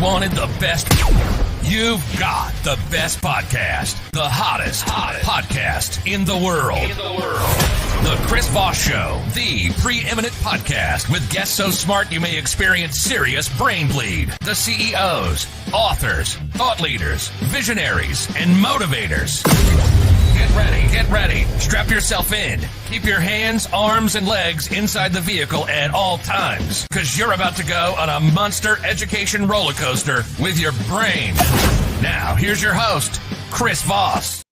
wanted the best? You've got the best podcast, the hottest podcast in the world. The Chris Voss Show, the preeminent podcast with guests so smart you may experience serious brain bleed. The CEOs, authors, thought leaders, visionaries, and motivators. Get ready. Strap yourself in. Keep your hands, arms, and legs inside the vehicle at all times, because you're about to go on a monster education roller coaster with your brain. Now, here's your host, Chris Voss.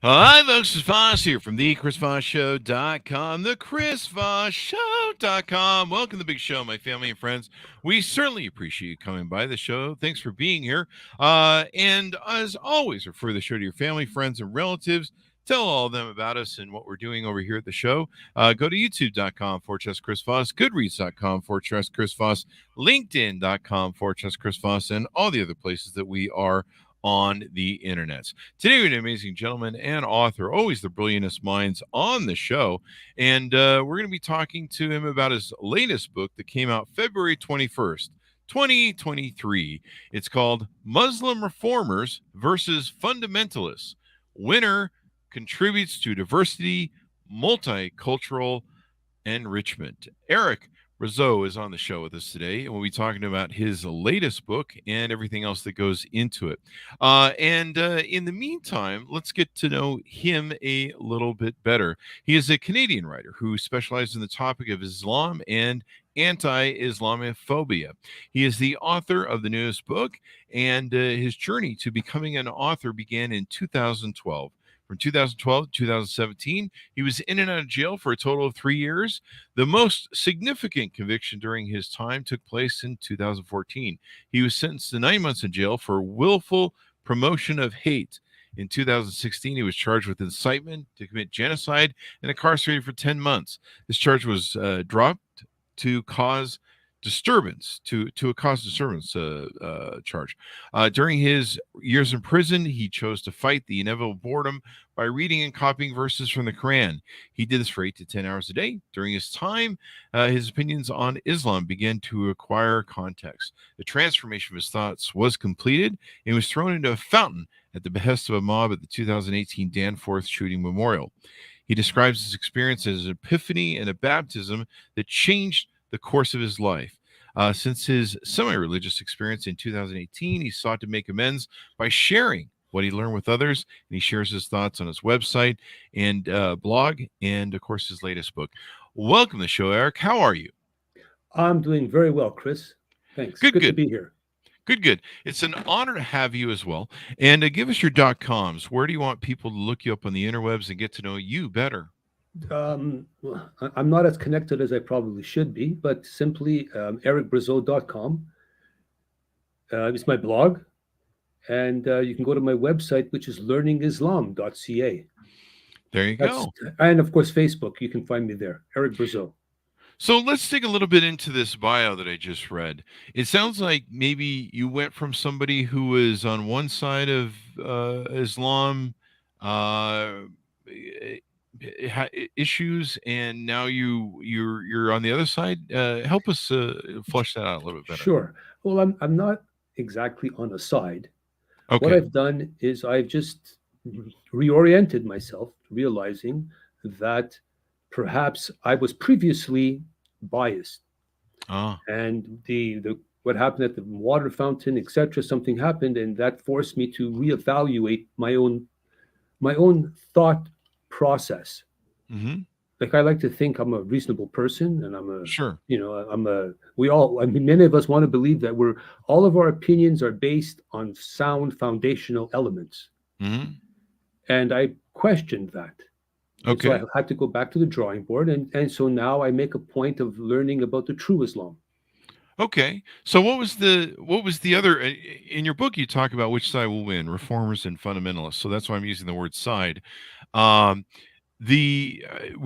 Hi, folks. It's Voss here from the ChrisVossShow.com, the ChrisVossShow.com. Welcome to the big show, my family and friends. We certainly appreciate you coming by the show. Thanks for being here. And as always, refer the show to your family, friends, and relatives. Tell all of them about us and what we're doing over here at the show. Go to youtube.com/Chris Voss, goodreads.com/Chris Voss, linkedin.com/Chris Voss, and all the other places that we are on the internet. Today we have an amazing gentleman and author, always the brilliantest minds on the show. And we're going to be talking to him about his latest book that came out February 21st, 2023. It's called Muslim Reformers versus Fundamentalists. Winner contributes to diversity, multicultural enrichment. Eric Brazau is on the show with us today, and we'll be talking about his latest book and everything else that goes into it. And in the meantime, let's get to know him a little bit better. He is a Canadian writer who specializes in the topic of Islam and anti-Islamophobia. He is the author of the newest book, and his journey to becoming an author began in 2012. From 2012 to 2017, he was in and out of jail for a total of 3 years. The most significant conviction during his time took place in 2014. He was sentenced to 9 months in jail for willful promotion of hate. In 2016, he was charged with incitement to commit genocide and incarcerated for 10 months. This charge was dropped to cause disturbance, to a cause disturbance charge. During his years in prison, he chose to fight the inevitable boredom by reading and copying verses from the Quran. He did this for 8 to 10 hours a day. During his time, his opinions on Islam began to acquire context. The transformation of his thoughts was completed and was thrown into a fountain at the behest of a mob at the 2018 Danforth shooting memorial. He describes his experience as an epiphany and a baptism that changed the course of his life. Since his semi-religious experience in 2018, he sought to make amends by sharing what he learned with others, and he shares his thoughts on his website and blog, and of course his latest book. Welcome to the show, Eric. How are you? I'm doing very well, Chris. Thanks. Good to be here. Good. It's an honor to have you as well. And give us your .coms. Where do you want people to look you up on the interwebs and get to know you better? Well, I'm not as connected as I probably should be, but simply ericbrazau.com is my blog, and you can go to my website, which is learningislam.ca. There you go. And of course, Facebook. You can find me there, Eric Brazau. So let's dig a little bit into this bio that I just read. It sounds like maybe you went from somebody who was on one side of Islam, issues, and now you're on the other side. Help us flesh that out a little bit better. Sure. Well, I'm not exactly on a side. Okay. What I've done is I've just reoriented myself, realizing that perhaps I was previously biased. And the what happened at the water fountain, etc. Something happened, and that forced me to reevaluate my own thought process. Mm-hmm. Like, I like to think I'm a reasonable person, and sure. Many of us want to believe that all of our opinions are based on sound foundational elements. Mm-hmm. And I questioned that. Okay. So I had to go back to the drawing board, and so now I make a point of learning about the true Islam. Okay. So what was the other, in your book you talk about which side will win, reformers and fundamentalists. So that's why I'm using the word side. Were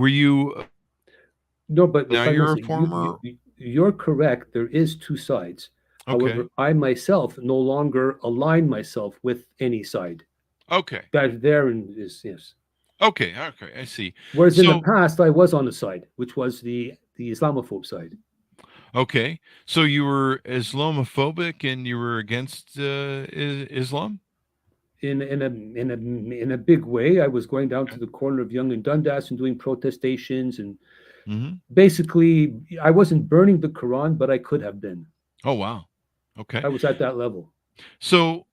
you No, but now you're a reformer? You're correct. There is two sides. Okay. However, I myself no longer align myself with any side. Okay. That there is, yes. Okay, I see. Whereas in the past, I was on the side, which was the Islamophobe side. Okay, so you were Islamophobic and you were against Islam. In a big way. I was going down to the corner of Yonge and Dundas and doing protestations, and Mm-hmm. basically, I wasn't burning the Quran, but I could have been. Oh wow. Okay, I was at that level. so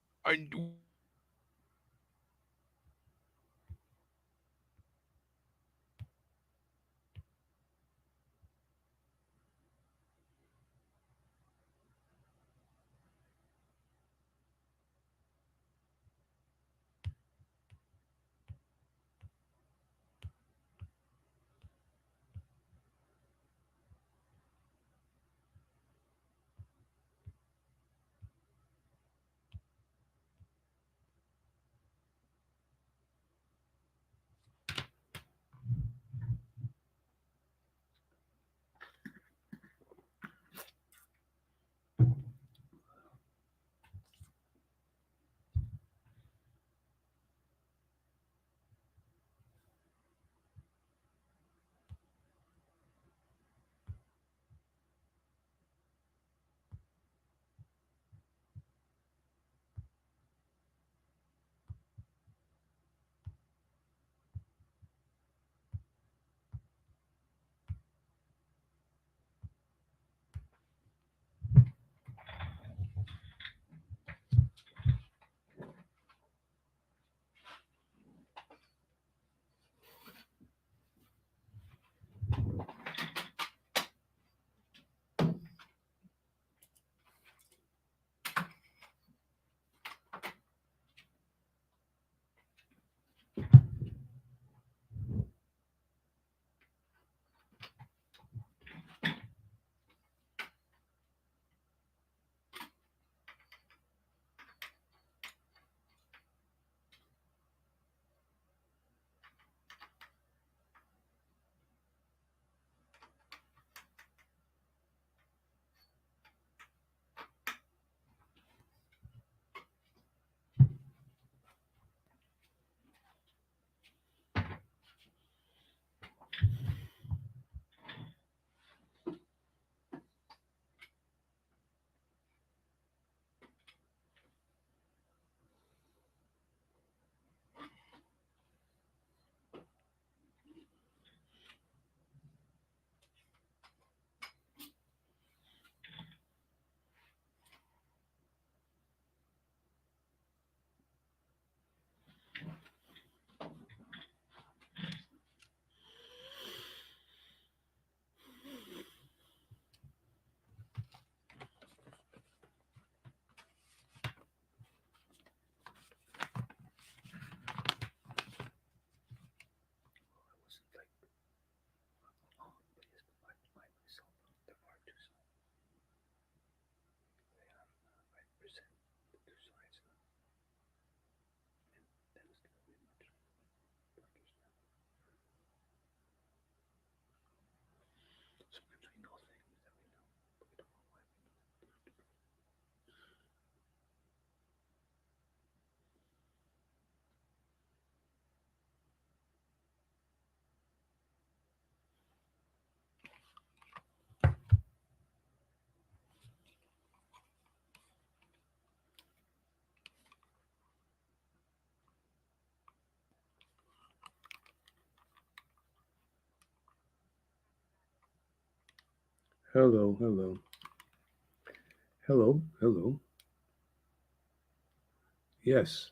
Hello, hello, hello, hello. Yes.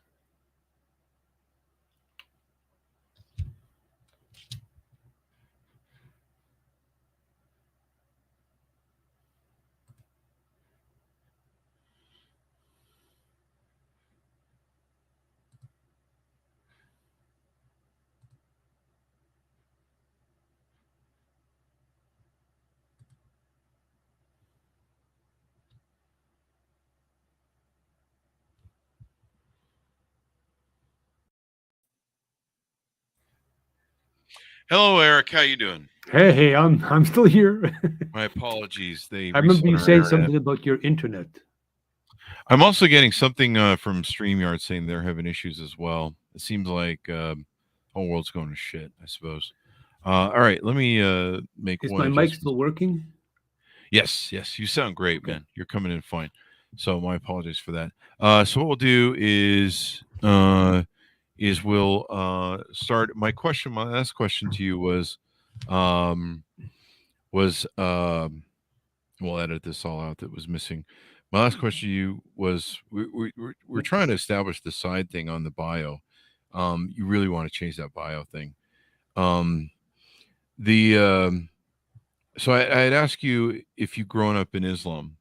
hello, Eric. How you doing? Hey, I'm still here. My apologies. They I remember reset you our saying internet. something about your internet. I'm also getting something from StreamYard saying they're having issues as well. It seems like whole world's going to shit, I suppose. All right, let me make Is one my mic adjustment. still working? Yes, yes, you sound great, Okay. man. You're coming in fine. So my apologies for that. So what we'll do is we'll start. My last question to you um, was we'll edit this all out that was missing. My last question to you was we're trying to establish the side thing on the bio. You really want to change that bio thing. Um, the so I had asked you if you'd grown up in Islam,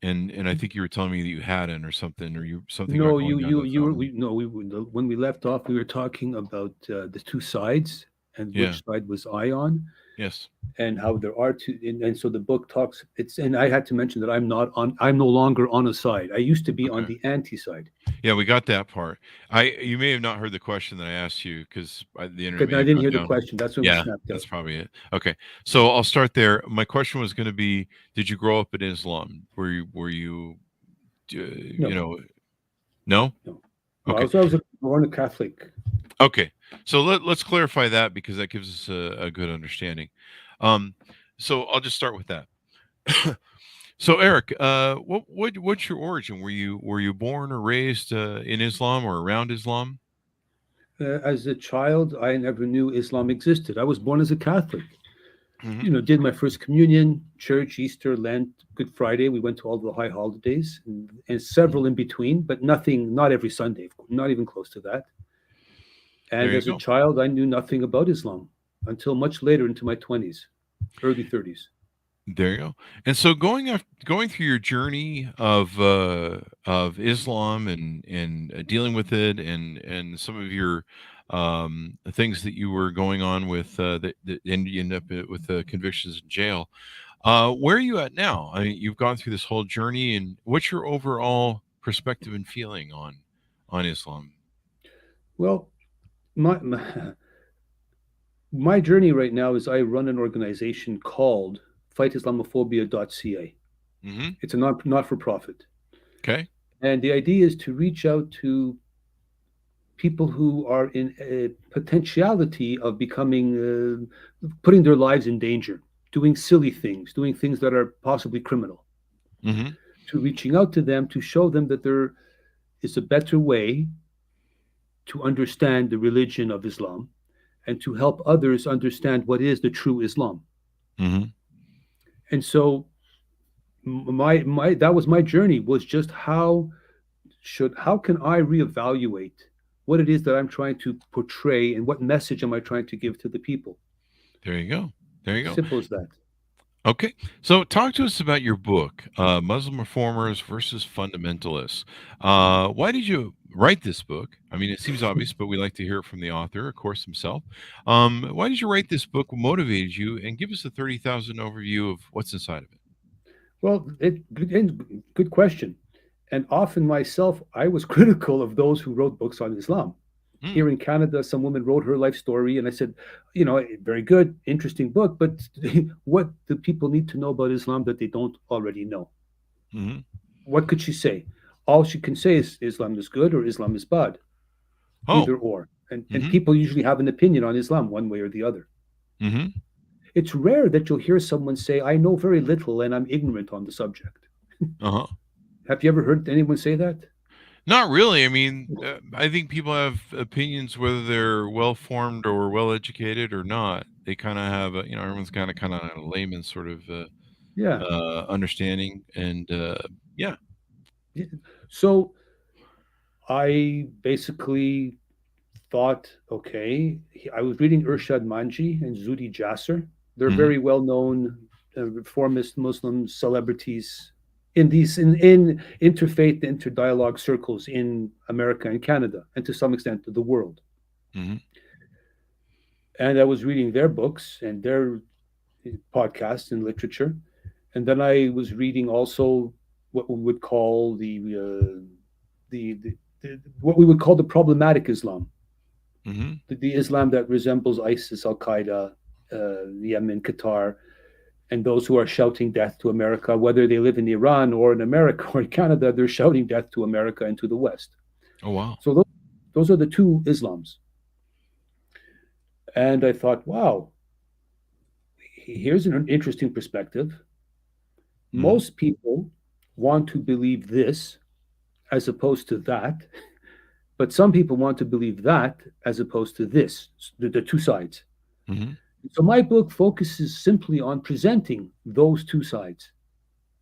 and I think you were telling me that you hadn't or something, or you something about No, going down to the you were, fountain. when we left off, we were talking about the two sides and Yeah. which side was I on, Yes. and how there are two, and so the book talks. And I had to mention that I'm no longer on a side. I used to be on Okay. the anti side. Yeah, we got that part. You may have not heard the question that I asked you because the internet Because may I have didn't gone hear the down. question. That's when we Yeah, snapped out. that's probably it. Okay, so I'll start there. My question was going to be: did you grow up in Islam? Were you you No, know? No. no, no. Okay. I was born a Catholic. Okay. So let's clarify that because that gives us a good understanding. Um, so I'll just start with that. So Eric, what's your origin? Were you born or raised in Islam or around Islam? As a child, I never knew Islam existed. I was born as a Catholic. Hmm. Did my first communion, church, Easter, Lent, Good Friday. We went to all the high holidays and several in between, but nothing, not every Sunday, not even close to that. And There you as a go. child, I knew nothing about Islam until much later into my 20s, early 30s. There you go. And so going through your journey of Islam and dealing with it and some of your things that you were going on with that and you end up with convictions in jail. Where are you at now? I mean, you've gone through this whole journey, and what's your overall perspective and feeling on Islam? Well, my journey right now is I run an organization called fightislamophobia.ca. Hmm. It's a not for profit. Okay. And the idea is to reach out to people who are in a potentiality of becoming, putting their lives in danger, doing silly things, doing things that are possibly criminal, Hmm. to reaching out to them to show them that there is a better way to understand the religion of Islam and to help others understand what is the true Islam. Hmm. And so my that was my journey, was just how can I reevaluate what it is that I'm trying to portray and what message am I trying to give to the people? There you go. There you go. Simple as that. Okay. So talk to us about your book, Muslim Reformers versus Fundamentalists. Why did you write this book? I mean, it seems obvious, but we like to hear it from the author, of course, himself. Why did you write this book? What motivated you? And give us a 30,000 overview of what's inside of it. Well, good question. And often myself, I was critical of those who wrote books on Islam. Mm, Here in Canada, some woman wrote her life story, and I said, very good, interesting book, but what do people need to know about Islam that they don't already know? hmm. What could she say? All she can say is Islam is good or Islam is bad, Oh, either or. And hmm, people usually have an opinion on Islam one way or the other. hmm. It's rare that you'll hear someone say, I know very little and I'm ignorant on the subject. Uh-huh. Have you ever heard anyone say that? Not really. I mean, I think people have opinions whether they're well formed or well educated or not. They kind of have, everyone's kind of a layman sort of Yeah. understanding, and yeah. So I basically thought, okay, I was reading Urshad Manji and Zudi Jasser. They're Hmm. very well known reformist Muslim celebrities in these in interfaith interdialogue circles in America and Canada, and to some extent the world. Hmm. And I was reading their books and their podcasts and literature, and then I was reading also what we would call the what we would call the problematic Islam, Hmm. the Islam that resembles ISIS, Al Qaeda, Yemen, Qatar, and those who are shouting death to America, whether they live in Iran or in America or in Canada, they're shouting death to America and to the West. Oh wow. So those are the two Islams. And I thought, wow, here's an interesting perspective. Mm-hmm. Most people want to believe this as opposed to that, but some people want to believe that as opposed to this, the two sides. Mm-hmm. So my book focuses simply on presenting those two sides.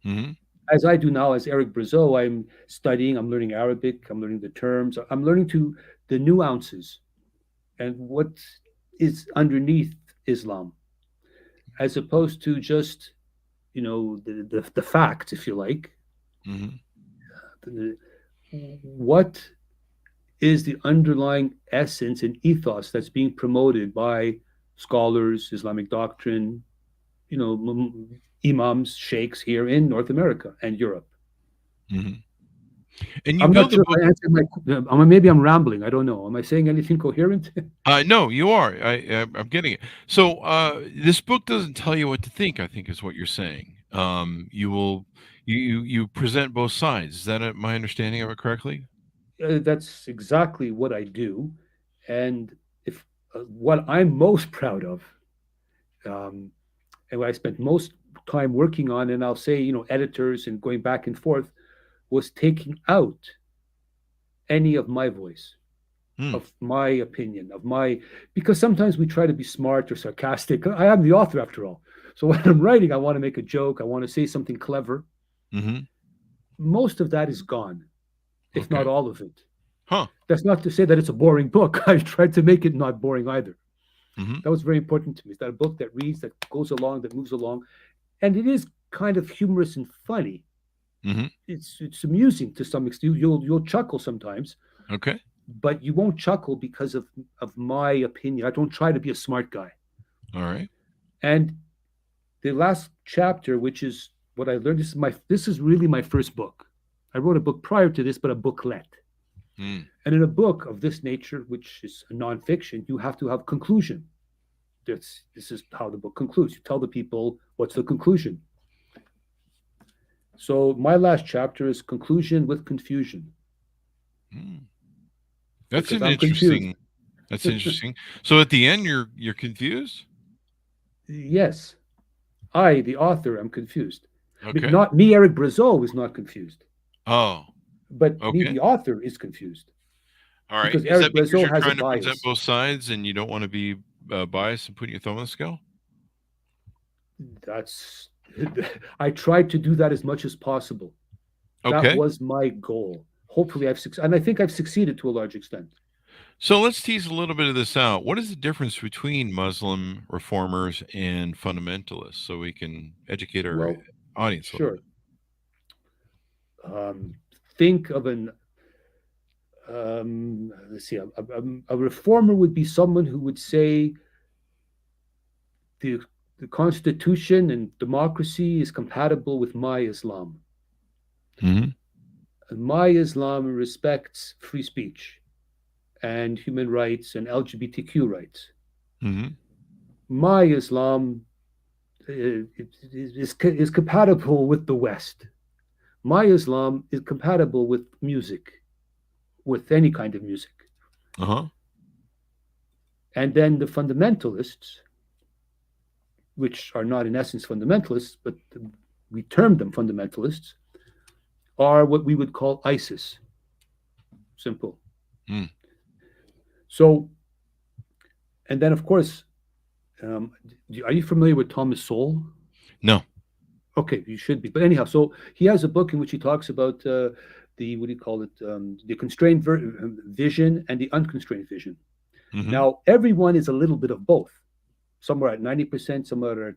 Mm-hmm. As I do now as Eric Brazau, I'm studying, I'm learning Arabic, I'm learning the terms, I'm learning to the nuances and what is underneath Islam, as opposed to just, the facts, if you like. Mm-hmm. The- What is the underlying essence and ethos that's being promoted by scholars, Islamic doctrine, imams, sheikhs here in North America and Europe. Mm-hmm. And you I'm not build the sure if book. I answered maybe I'm rambling. I don't know. Am I saying anything coherent? No, you are. I'm getting it. So this book doesn't tell you what to think, I think is what you're saying. You present both sides. Is that my understanding of it correctly? That's exactly what I do. And if what I'm most proud of, um, and what I spent most time working on, and I'll say, editors and going back and forth, was taking out any of my voice, Hmm. of my opinion, because sometimes we try to be smart or sarcastic. I am the author after all. So when I'm writing, I want to make a joke, I want to say something clever. Mm-hmm. Most of that is gone, if not Okay. all of it. Huh. That's not to say that it's a boring book. I tried to make it not boring either. Mm-hmm. That was very important to me. Is that a book that reads, that goes along, that moves along, and it is kind of humorous and funny. Mm-hmm. It's amusing to some extent. You'll chuckle sometimes, Okay. but you won't chuckle because of my opinion. I don't try to be a smart guy. All right. And the last chapter, which is what I learned, this is really my first book. I wrote a book prior to this, but a booklet. Mm. And in a book of this nature, which is a nonfiction, you have to have conclusion. This is how the book concludes. You tell the people what's the conclusion. So my last chapter is conclusion with confusion, Mm. That's because an I'm confused. interesting. That's interesting. So at the end, you're confused. Yes, I, the author, am confused. Okay. Not me, Eric Brazau, is not confused, Oh. but me, Okay. the author, is confused All right. because Is Eric that because Brazau you're has a trying to present bias. both sides and you don't want to be biased and putting your thumb on the scale? That's I tried to do that as much as possible. That Okay. was my goal. Hopefully, and I think I've succeeded to a large extent. So let's tease a little bit of this out. What is the difference between Muslim reformers and fundamentalists so we can educate our Well, audience a little sure. bit? Um, think of an let's see, a reformer would be someone who would say the the Constitution and democracy is compatible with my Islam. Mm-hmm. And my Islam respects free speech and human rights and LGBTQ rights. Mm-hmm. My Islam is compatible with the West. My Islam is compatible with music, with any kind of music. Uh-huh. And then the fundamentalists, which are not in essence fundamentalists, but we term them fundamentalists, are what we would call ISIS. Simple. Mm. So, and then of course, are you familiar with Thomas Sowell? No. Okay, you should be. But anyhow, so he has a book in which he talks about the, what do you call it, the constrained vision and the unconstrained vision. Mm-hmm. Now, everyone is a little bit of both. Some are at 90%, some are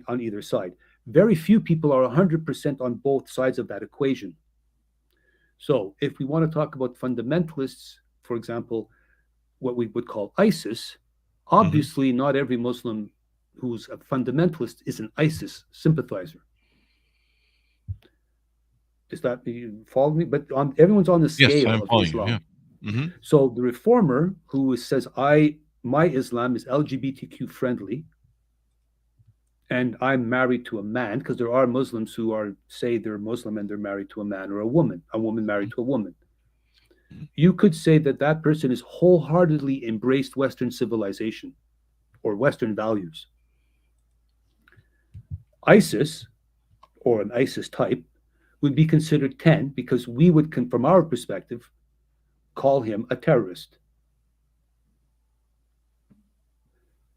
on either side. Very few people are 100% on both sides of that equation. So if we want to talk about fundamentalists, for example, what we would call ISIS, obviously not every Muslim who's a fundamentalist is an ISIS sympathizer. Does that you follow me? But everyone's on the Yes, scale I'm of following you. Yeah. Islam. Mm-hmm. So the reformer who says my Islam is LGBTQ friendly, and I'm married to a man, because there are Muslims who say they're Muslim and they're married to a man or a woman married to a woman. Mm-hmm. You could say that person is wholeheartedly embraced Western civilization or Western values. ISIS, or an ISIS type would be considered 10 because we would, from our perspective, call him a terrorist.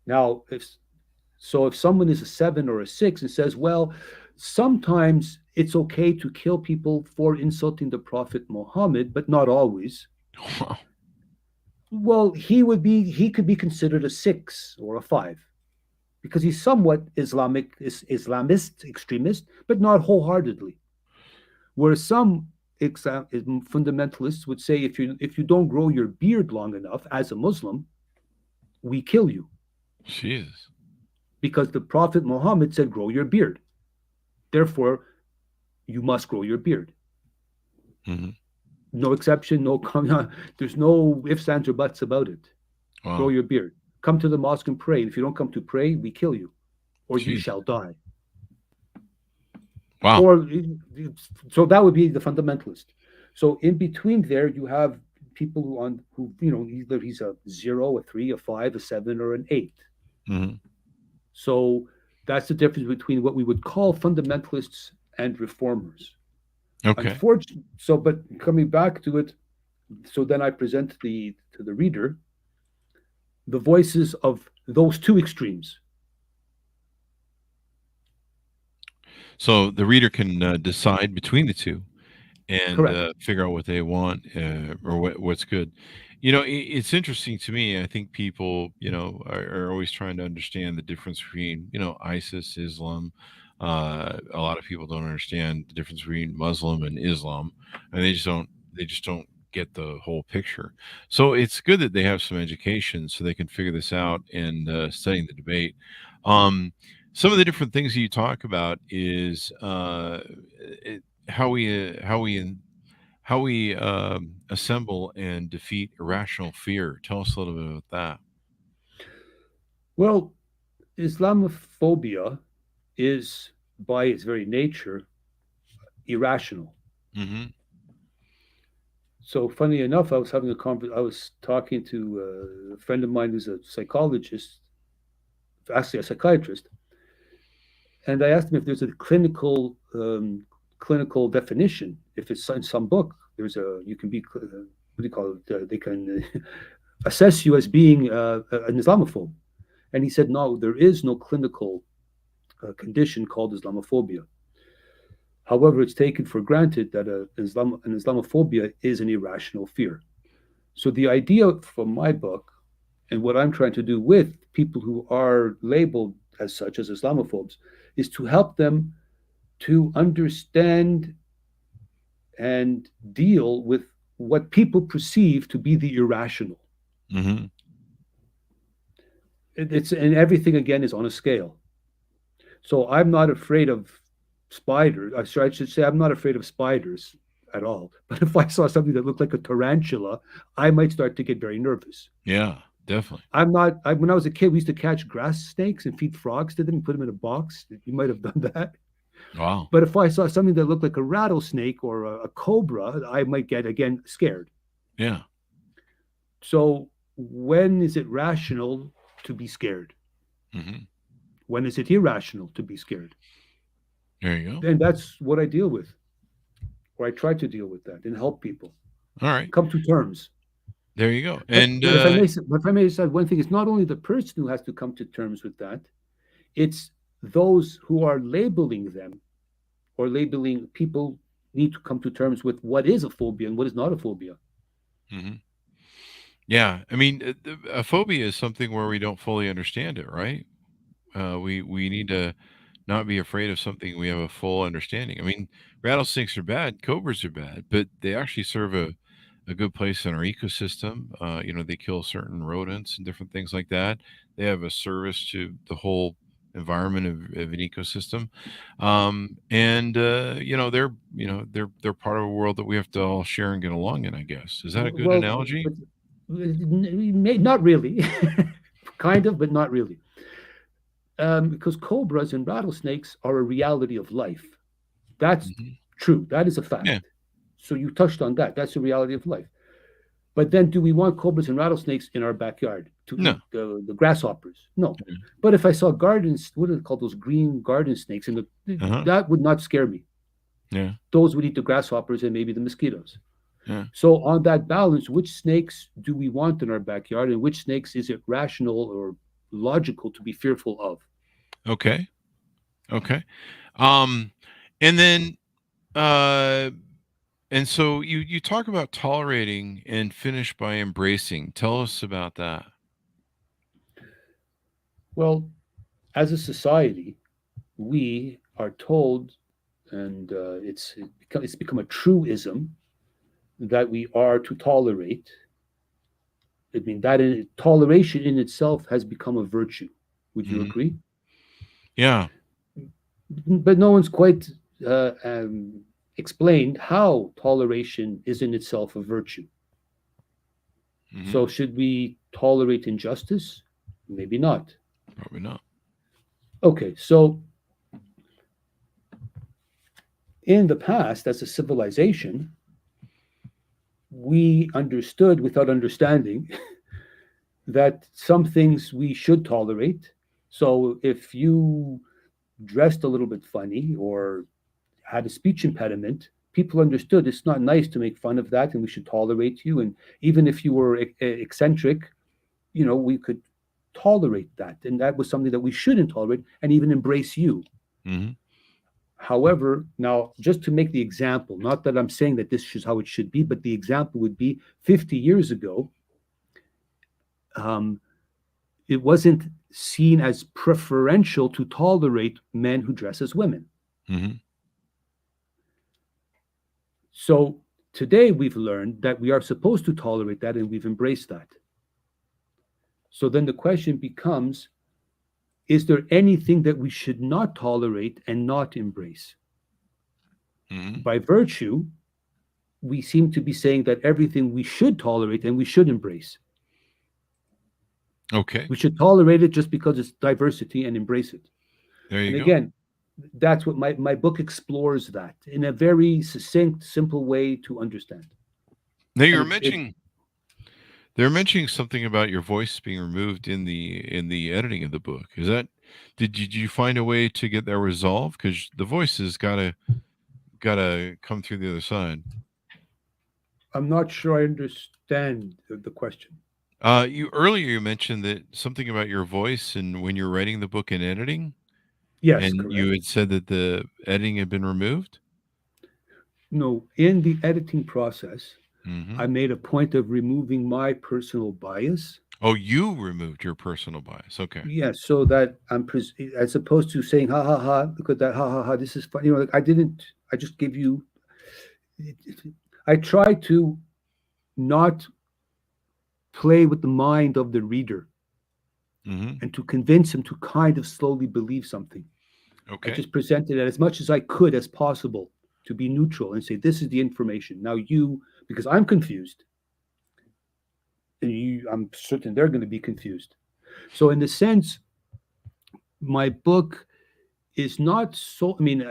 Now, if someone is a 7 or a 6 and says, well, sometimes it's okay to kill people for insulting the Prophet Muhammad, but not always. Wow. Well, he could be considered a 6 or a 5 because he's somewhat Islamist extremist, but not wholeheartedly. Whereas some fundamentalists would say, if you don't grow your beard long enough as a Muslim, we kill you. Jesus. Because the Prophet Muhammad said, grow your beard. Therefore, you must grow your beard. Mm-hmm. No exception, there's no ifs, ands, or buts about it. Wow. Grow your beard. Come to the mosque and pray. If you don't come to pray, we kill you, or you shall die. Wow. So that would be the fundamentalist. So in between there, you have people who either he's a 0, a 3, a 5, a 7, or an 8. Mm-hmm. So that's the difference between what we would call fundamentalists and reformers. Okay. Unfortunately, but coming back to it, so then I present to the reader the voices of those two extremes. So the reader can decide between the two and figure out what they want or what's good. It's interesting to me. I think people, are always trying to understand the difference between, ISIS, Islam. A lot of people don't understand the difference between Muslim and Islam, and they just don't get the whole picture. So it's good that they have some education so they can figure this out and studying the debate. Some of the different things that you talk about is how we assemble and defeat irrational fear. Tell us a little bit about that. Well, Islamophobia is, by its very nature, irrational. Mm-hmm. So, funny enough, I was talking to a friend of mine who's a psychologist, actually a psychiatrist, and I asked him if there's a clinical definition. If it's in some book, you can be what do you call it? They can assess you as being an Islamophobe, and he said no, there is no clinical condition called Islamophobia. However, it's taken for granted that an Islamophobia is an irrational fear. So the idea from my book and what I'm trying to do with people who are labeled as such as Islamophobes is to help them to understand and deal with what people perceive to be the irrational. Mm-hmm. And everything again is on a scale. So I'm not afraid of spiders. I should say I'm not afraid of spiders at all. But if I saw something that looked like a tarantula, I might start to get very nervous. Yeah, definitely. When I was a kid, we used to catch grass snakes and feed frogs to them and put them in a box. You might have done that. Wow. But if I saw something that looked like a rattlesnake or a cobra, I might get, again, scared. Yeah. So when is it rational to be scared? Mm-hmm. When is it irrational to be scared? There you go. And that's what I deal with, or I try to deal with that and help people. All right. Come to terms. There you go. And but if I may say one thing, it's not only the person who has to come to terms with that, it's those who are labeling them or labeling people need to come to terms with what is a phobia and what is not a phobia. Mm-hmm. Yeah. I mean, a phobia is something where we don't fully understand it, right? We need to not be afraid of something we have a full understanding. I mean, rattlesnakes are bad, cobras are bad, but they actually serve a good place in our ecosystem. They kill certain rodents and different things like that. They have a service to the whole environment of an ecosystem. They're part of a world that we have to all share and get along in, I guess. Is that a good analogy? Not really. Kind of, but not really. Because cobras and rattlesnakes are a reality of life. That's true. That is a fact. Yeah. So you touched on that. That's the reality of life. But then, do we want cobras and rattlesnakes in our backyard to No. eat the grasshoppers? No. Yeah. But if I saw gardens, what are they called? Those green garden snakes, and Uh-huh. that would not scare me. Yeah. Those would eat the grasshoppers and maybe the mosquitoes. Yeah. So, on that balance, which snakes do we want in our backyard, and which snakes is it rational or logical to be fearful of? Okay. Okay. Um, and then uh and so you talk about tolerating and finish by embracing. Tell us about that. Well, as a society, we are told, and it's become a truism that we are to tolerate. I mean, toleration in itself has become a virtue. Would you Hmm. agree? Yeah. But no one's quite explained how toleration is in itself a virtue. Hmm. So, should we tolerate injustice? Maybe not. Probably not. Okay, so in the past, as a civilization, we understood without understanding that some things we should tolerate. So if you dressed a little bit funny or had a speech impediment, people understood it's not nice to make fun of that and we should tolerate you. And even if you were eccentric, we could tolerate that. And that was something that we shouldn't tolerate and even embrace you. Hmm. However, now just to make the example, not that I'm saying that this is how it should be, but the example would be 50 years ago, um, it wasn't seen as preferential to tolerate men who dress as women. Hmm. So today we've learned that we are supposed to tolerate that and we've embraced that. So then the question becomes, is there anything that we should not tolerate and not embrace? Hmm. By virtue, we seem to be saying that everything we should tolerate and we should embrace. Okay. We should tolerate it just because it's diversity and embrace it. There you And go. again, that's what my book explores, that in a very succinct, simple way to understand. Now And you're mentioning they're mentioning something about your voice being removed in the editing of the book. Is that did you find a way to get that resolved? Because the voice has gotta come through the other side. I'm not sure I understand the question. You mentioned that something about your voice and when you're writing the book and editing, Yes, and you correct. had said that the editing had been removed. No, in the editing process, Hmm. I made a point of removing my personal bias. Oh, you removed your personal bias. Okay. Yes, so that as opposed to saying ha ha ha, look at that, ha ha ha, this is funny. Like I didn't. I just gave you. I try to not play with the mind of the reader Hmm. and to convince him to kind of slowly believe something. I Okay. just presented it as much as I could as possible to be neutral and say, this is the information. Now because I'm confused, and I'm certain they're going to be confused. So in the sense, my book is not so. I mean,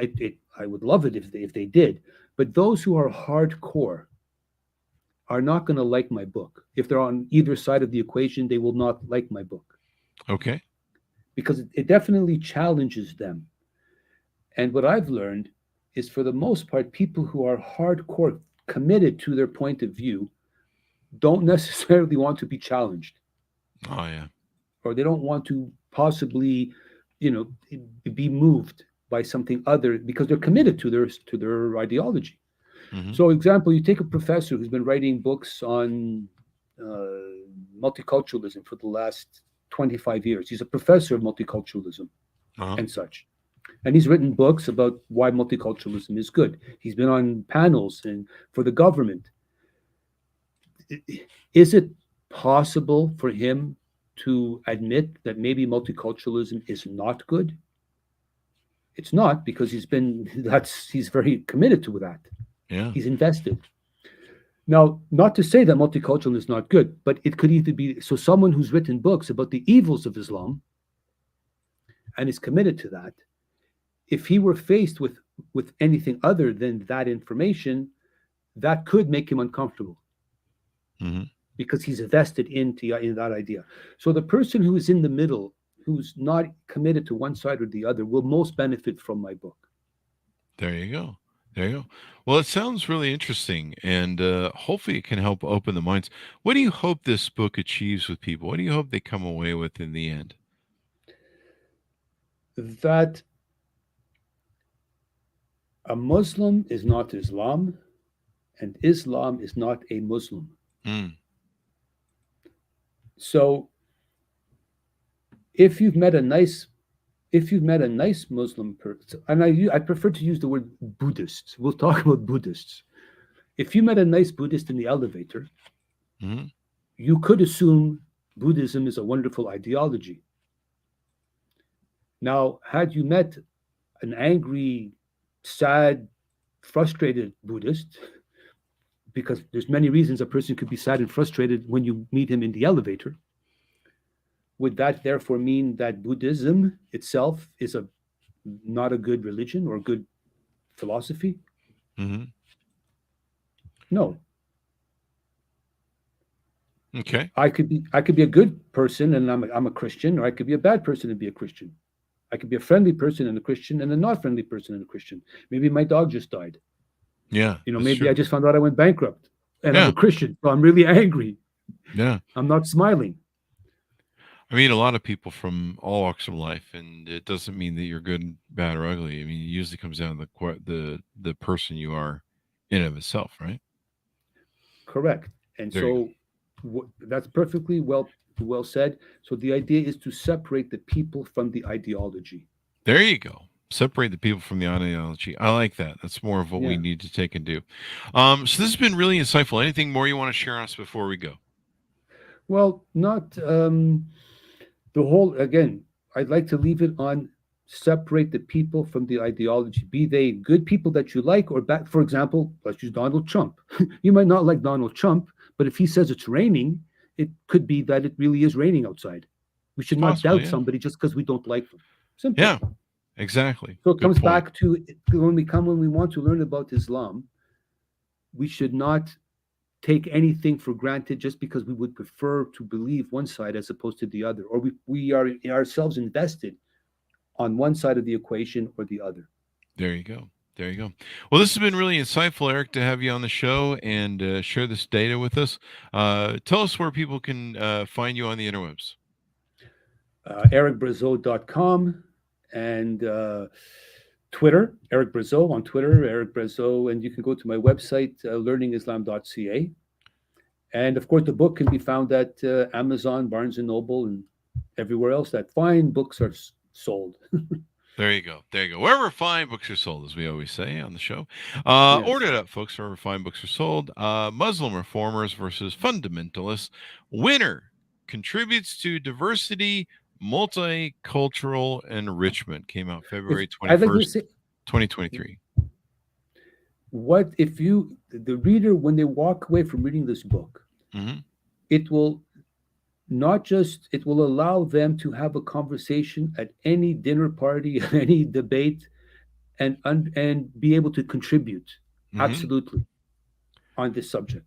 I would love it if they did, but those who are hardcore are not going to like my book. If they're on either side of the equation, they will not like my book Okay. because it definitely challenges them. And what I've learned is, for the most part, people who are hardcore committed to their point of view don't necessarily want to be challenged, Oh yeah. or they don't want to possibly, you know, be moved by something other because they're committed to their ideology. Hmm. So, example, you take a professor who's been writing books on multiculturalism for the last 25 years. He's a professor of multiculturalism Uh-huh. and such. And he's written books about why multiculturalism is good. He's been on panels and for the government. Is it possible for him to admit that maybe multiculturalism is not good? It's not, because he's very committed to that. Yeah. He's invested. Now, not to say that multiculturalism is not good, but it could either be so someone who's written books about the evils of Islam and is committed to that, if he were faced with anything other than that information, that could make him uncomfortable. because he's vested in that idea. So the person who is in the middle, who's not committed to one side or the other, will most benefit from my book. There you go. There you go. Well, it sounds really interesting, and hopefully it can help open the minds. What do you hope this book achieves with people? What do you hope they come away with in the end? That a Muslim is not Islam, and Islam is not a Muslim. So if you've met a nice Muslim person, and I prefer to use the word Buddhists. We'll talk about Buddhists. If you met a nice Buddhist in the elevator, you could assume Buddhism is a wonderful ideology. Now, had you met an angry, sad, frustrated Buddhist, because there's many reasons a person could be sad and frustrated when you meet him in the elevator, would that therefore mean that Buddhism itself is not a good religion or good philosophy? No. Okay. I could be a good person and I'm a Christian, or I could be a bad person and be a Christian. I could be a friendly person and a Christian, and a not friendly person and a Christian. Maybe my dog just died. Yeah. Maybe true. I just found out I went bankrupt, and I'm a Christian, so I'm really angry. Yeah. I'm not smiling. I mean, a lot of people from all walks of life, and it doesn't mean that you're good, bad, or ugly. I mean, it usually comes down to the person you are in and of itself, right? Correct. And so that's perfectly well said. So the idea is to separate the people from the ideology. There you go. Separate the people from the ideology. I like that. That's more of what we need to take and do. So this has been really insightful. Anything more you want to share on us before we go? Well, not the whole, again, I'd like to leave it on separate the people from the ideology. Be they good people that you like or bad. For example, let's use Donald Trump. You might not like Donald Trump, but if he says it's raining, it could be that it really is raining outside. We should not doubt somebody just because we don't like them. Simple. Yeah, exactly. So it comes back to when we want to learn about Islam, we should not take anything for granted just because we would prefer to believe one side as opposed to the other, or we are ourselves invested on one side of the equation or the other. There you go. There you go. Well, this has been really insightful, Eric, to have you on the show and share this data with us. Tell us where people can find you on the interwebs. EricBrazau.com and Twitter, Eric Brazau on Twitter, Eric Brazau, and you can go to my website, learningislam.ca. And of course, the book can be found at Amazon, Barnes & Noble, and everywhere else that fine books are sold. There you go. There you go. Wherever fine books are sold, as we always say on the show. Order it up, folks, wherever fine books are sold. Muslim reformers versus fundamentalists. Winner contributes to diversity, multicultural enrichment. Came out February 21st, 2023. What if the reader, when they walk away from reading this book, it will allow them to have a conversation at any dinner party, any debate, and be able to contribute absolutely on this subject.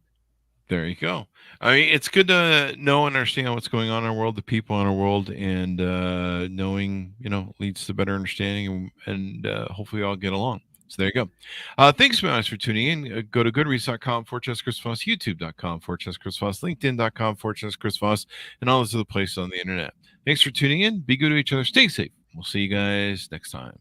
There you go. I mean, it's good to know and understand what's going on in our world, the people in our world, and knowing, leads to better understanding, and hopefully we all get along. So there you go. Thanks so much for tuning in. Go to goodreads.com/Chris Voss, youtube.com/Chris Voss, linkedin.com/Chris Voss, and all those other places on the internet. Thanks for tuning in. Be good to each other. Stay safe. We'll see you guys next time.